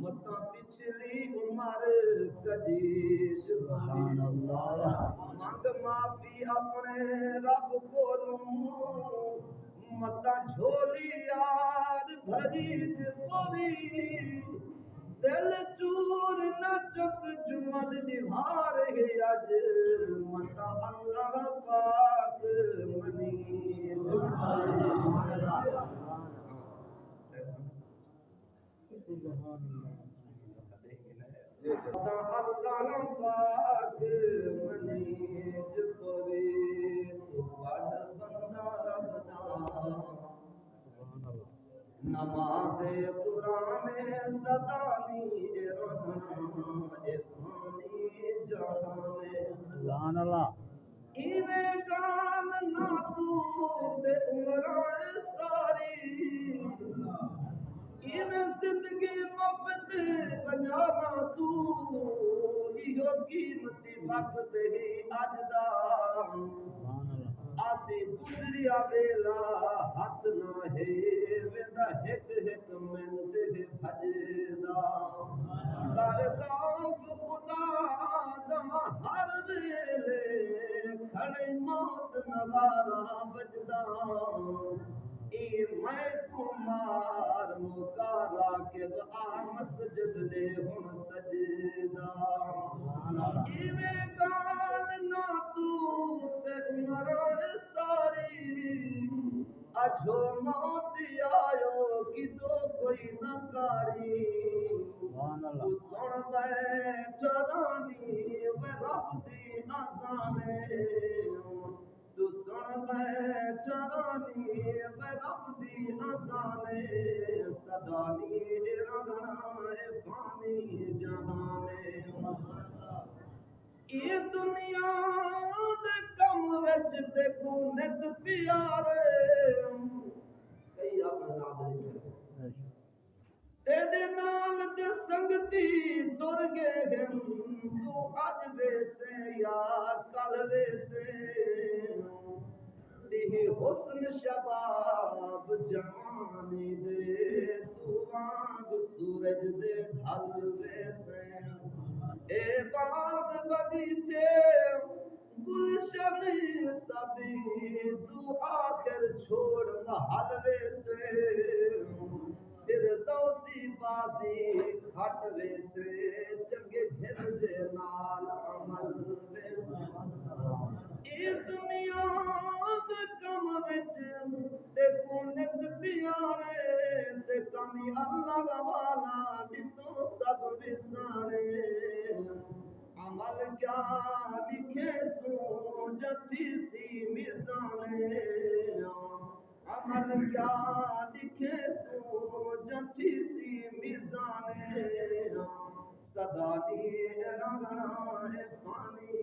متا پچھلی عمر کجی سبحان اللہ مانگ معافی اپنے رب کولوں متا جھولی یار بھری پوی دل چور نہ چک جمد نبھار ہے اج متا اللہ پاک منی اللہ پاک منی جپوی تو بڑ بندہ رب دا نماز قرآن صدانی رہنما افانی جہانے سبحان اللہ ایویں گال نہ تو دے عمرائے ساری ایویں زندگی مفت بنانا تو ایو قیمتی وقت ہی اج دا آسی گزریا ویلا ہاتھ نہ ہے ویندا ہک ہک منٹ ہے بھجدا درگاہ خدا دا ہر ویلے کھڑے موت نوارا بجدا اے میں کمار مکارا کے آ مسجد دے ہن سجدا ایویں گال نہ تو تے عمر ساری اجو موت آیو کی تو کوئی نہ کاری تو سن بیٹھ رانی وے رب دی آسانے تو سن بیٹھ رانی وے رب دی آسانے صدا نی رہنا فانی جہانے یہ دنیا دے کم وچ دیکھو نت پیارے کئی اپنا نام نہیں تیرے نال دے سنگتی ٹر گئے ہن تو اج ویسے یا کل ویسے دی حسن شباب جوانی دے تو آنگ سورج دے ڈھل ویسے اے باغ بغیچے گلشن سبھی تو آخر چھوڑ محل ویسے پھر دوسی بازی کھٹ ویسے چنگے گھر دے نال عمل ویسے اے دنیا دے کم وچ دیکھو نت پیارے تے کمی اللہ والا دتو سب وسارے عمل کیا لکھے سو جتی سی میزانے عمل کیا لکھے سو جتی سی میزانے صدا دی رہنا ہے پانی